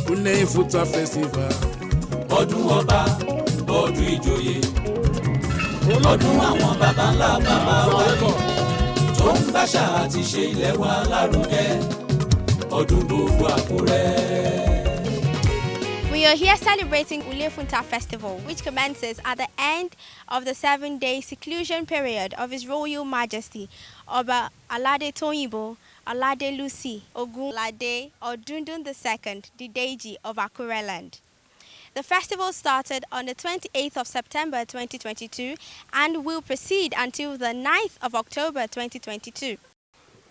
Ulefunta Festival. Ọdún ọba, ọdún ìjòyè, ọdún àwọn baba ńlá baba wa tó ń báṣà àti ṣe ilẹ̀ wa lárugẹ, ọdún gbogbo Àkúrẹ́. We are here celebrating Ulefunta Festival, which commences at the end of the 7-day seclusion period of His Royal Majesty Oba Alade Toyinbo Alade Lucy Ogunlade Odundun II, the Deji of Akure Land. The festival started on the 28th of September 2022 and will proceed until the 9th of October 2022.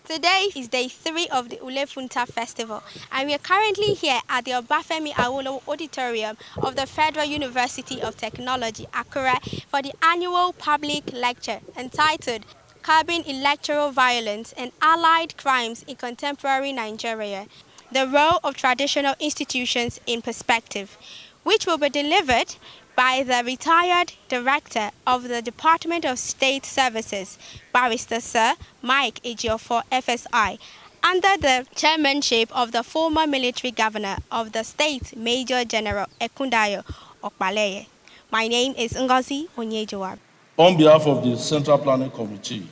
Today is day 3 of the Ulefunta Festival, and we are currently here at the Obafemi Awolowo Auditorium of the Federal University of Technology, Akure, for the annual public lecture entitled Curbing Electoral Violence and Allied Crimes in Contemporary Nigeria, the Role of Traditional Institutions in Perspective, which will be delivered by the retired Director of the Department of State Services, Barrister Sir Mike Ejiofor, FSI, under the chairmanship of the former military governor of the state, Major General Ekundayo Okpaleye. My name is Ngozi Onyejowa. On behalf of the Central Planning Committee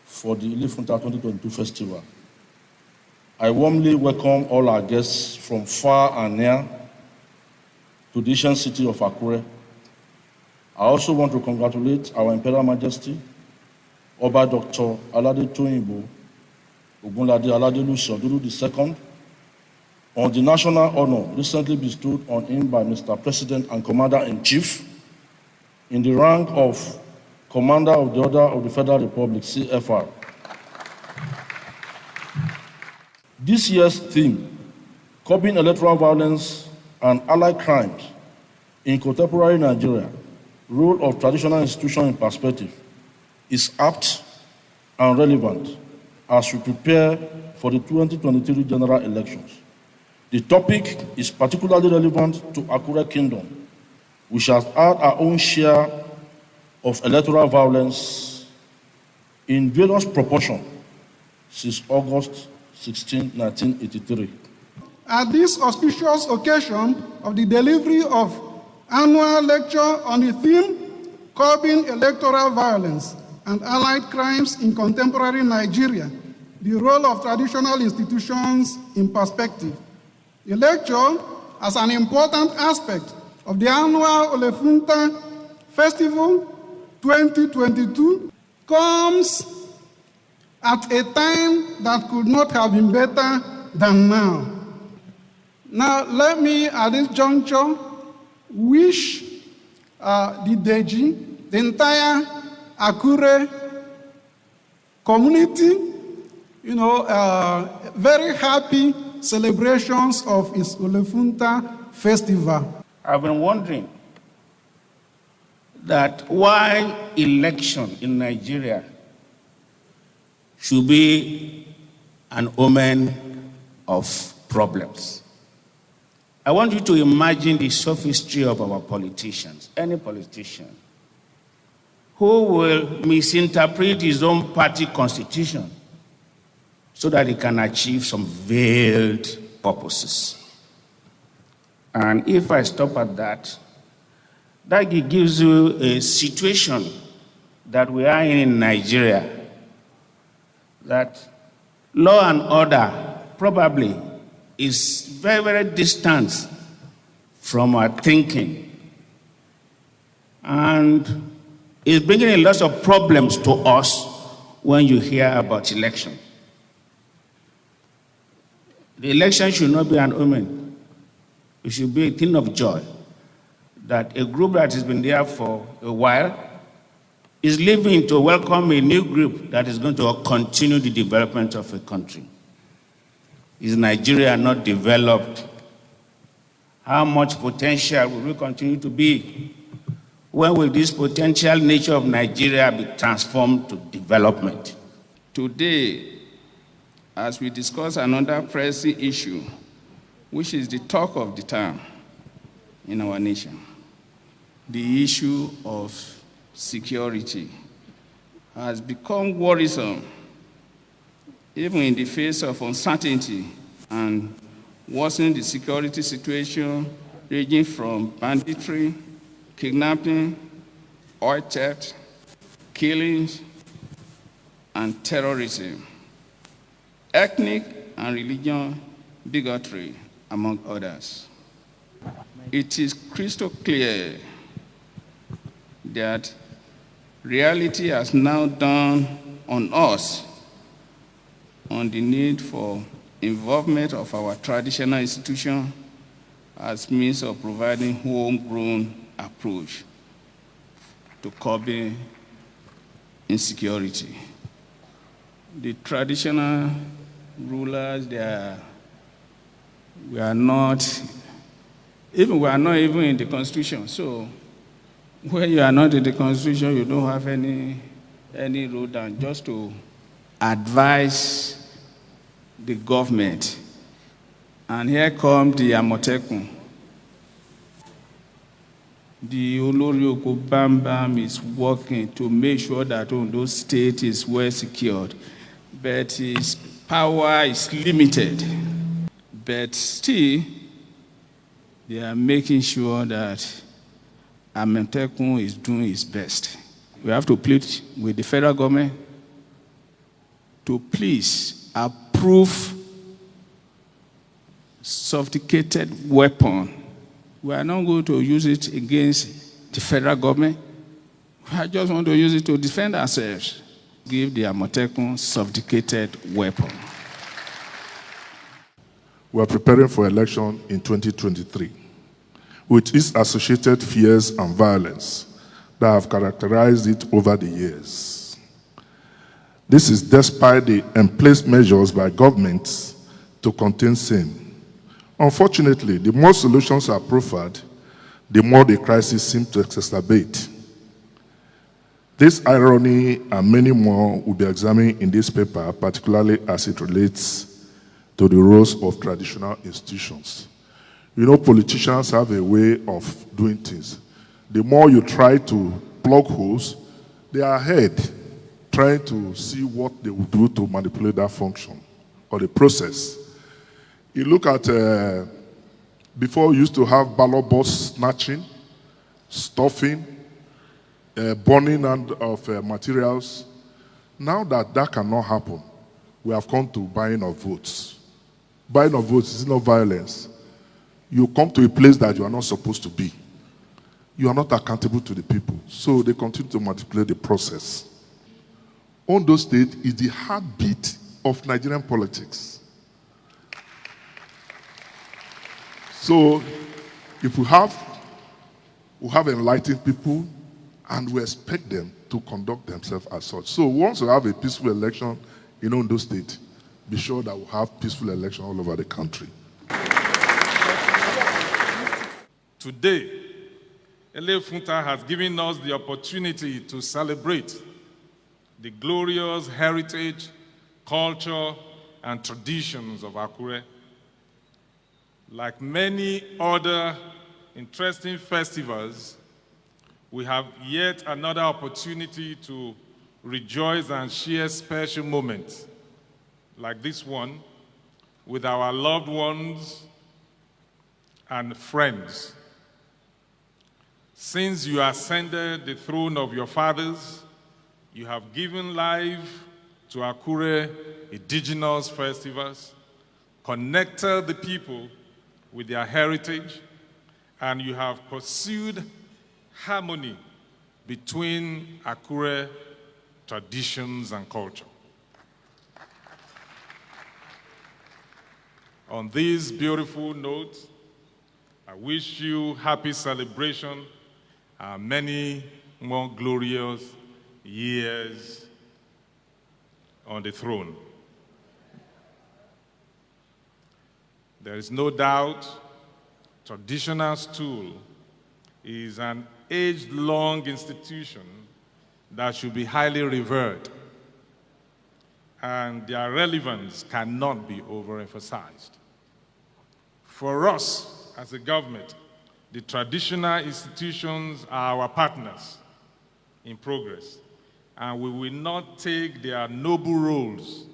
for the Ulefunta 2022 Festival, I warmly welcome all our guests from far and near to the ancient city of Akure. I also want to congratulate our Imperial Majesty, Oba Dr. Alade Toyinbo Ogunlade Alade Lucy Odudu II, on the national honor recently bestowed on him by Mr. President and Commander-in-Chief in the rank of Commander of the Order of the Federal Republic, CFR. This year's theme, Curbing Electoral Violence and Allied Crimes in Contemporary Nigeria, Role of Traditional Institutions in Perspective, is apt and relevant as we prepare for the 2023 general elections. The topic is particularly relevant to Akure Kingdom, which has had our own share of electoral violence in various proportions since August 16, 1983. At this auspicious occasion of the delivery of annual lecture on the theme, Curbing Electoral Violence and Allied Crimes in Contemporary Nigeria, the Role of Traditional Institutions in Perspective. The lecture, as an important aspect of the annual Ulefunta Festival 2022, comes at a time that could not have been better than now. Now, let me, at this juncture, wish the Deji, the entire Akure community, very happy celebrations of its Ulefunta Festival. I've been wondering that why election in Nigeria should be an omen of problems. I want you to imagine the sophistry of our politicians, any politician, who will misinterpret his own party constitution so that he can achieve some veiled purposes. And if I stop at that gives you a situation that we are in Nigeria, that law and order probably is very, very distant from our thinking. And it's bringing a lot of problems to us when you hear about election. The election should not be an omen. It should be a thing of joy that a group that has been there for a while is leaving to welcome a new group that is going to continue the development of a country. Is Nigeria not developed? How much potential will we continue to be? When will this potential nature of Nigeria be transformed to development? Today, as we discuss another pressing issue, which is the talk of the town in our nation, the issue of security has become worrisome, even in the face of uncertainty and worsening the security situation ranging from banditry, kidnapping, oil theft, killings, and terrorism, ethnic and religion bigotry, among others. It is crystal clear that reality has now dawned on us on the need for involvement of our traditional institutions as means of providing homegrown approach to curbing insecurity. The traditional rulers, we are not even in the Constitution. So when you are not in the Constitution, you don't have any role than just to advise the government. And here comes the Amotekun. The Olorioko Bambam is working to make sure that Ondo State is well secured, but his power is limited. But still, they are making sure that Amotekun is doing his best. We have to plead with the federal government to please approve sophisticated weapon. We are not going to use it against the federal government. I just want to use it to defend ourselves. Give the Amotekun sophisticated weapon. We are preparing for election in 2023, with its associated fears and violence that have characterized it over the years. This is despite the in-place measures by governments to contain same. Unfortunately, the more solutions are proffered, the more the crisis seems to exacerbate. This irony and many more will be examined in this paper, particularly as it relates to the roles of traditional institutions. You know, politicians have a way of doing things. The more you try to plug holes, they are ahead, trying to see what they will do to manipulate that function or the process. You look at, before we used to have ballot box snatching, stuffing, burning of materials. Now that cannot happen, we have come to buying of votes. Buying of votes is not violence. You come to a place that you are not supposed to be. You are not accountable to the people. So they continue to manipulate the process. Ondo State is the heartbeat of Nigerian politics. So if we have enlightened people, and we expect them to conduct themselves as such. So once we have a peaceful election in Ondo State, be sure that we'll have peaceful election all over the country. Today, Ulefunta has given us the opportunity to celebrate the glorious heritage, culture, and traditions of Akure. Like many other interesting festivals, we have yet another opportunity to rejoice and share special moments like this one with our loved ones and friends. Since you ascended the throne of your fathers, you have given life to Akure indigenous festivals, connected the people with their heritage, and you have pursued harmony between Akure traditions and culture. On this beautiful note, I wish you happy celebration and many more glorious years on the throne. There is no doubt traditional stool is an age-long institution that should be highly revered, and their relevance cannot be overemphasized. For us as a government, the traditional institutions are our partners in progress, and we will not take their noble roles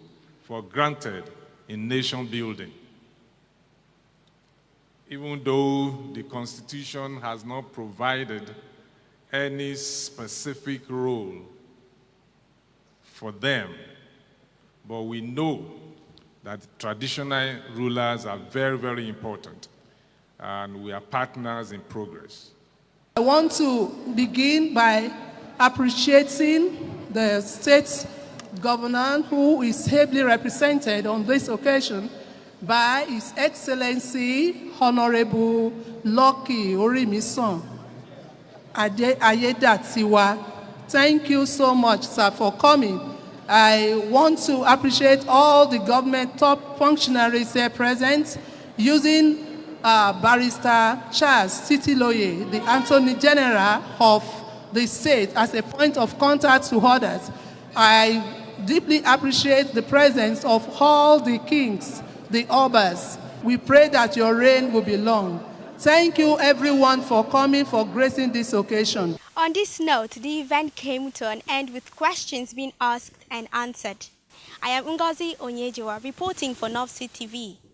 for granted in nation building. even though the Constitution has not provided any specific role for them, but we know that traditional rulers are very, very important, and we are partners in progress. I want to begin by appreciating the state governor who is ably represented on this occasion by His Excellency Honorable Lucky Orimisan Ayedatiwa. Thank you so much, sir, for coming. I want to appreciate all the government top functionaries here present, using Barrister Charles Titiloye, the Attorney General of the state, as a point of contact to others. I deeply appreciate the presence of all the kings, the obas. We pray that your reign will be long. Thank you, everyone, for coming, for gracing this occasion. On this note, the event came to an end with questions being asked and answered. I am Ngozi Onyejiwa, reporting for North Sea TV.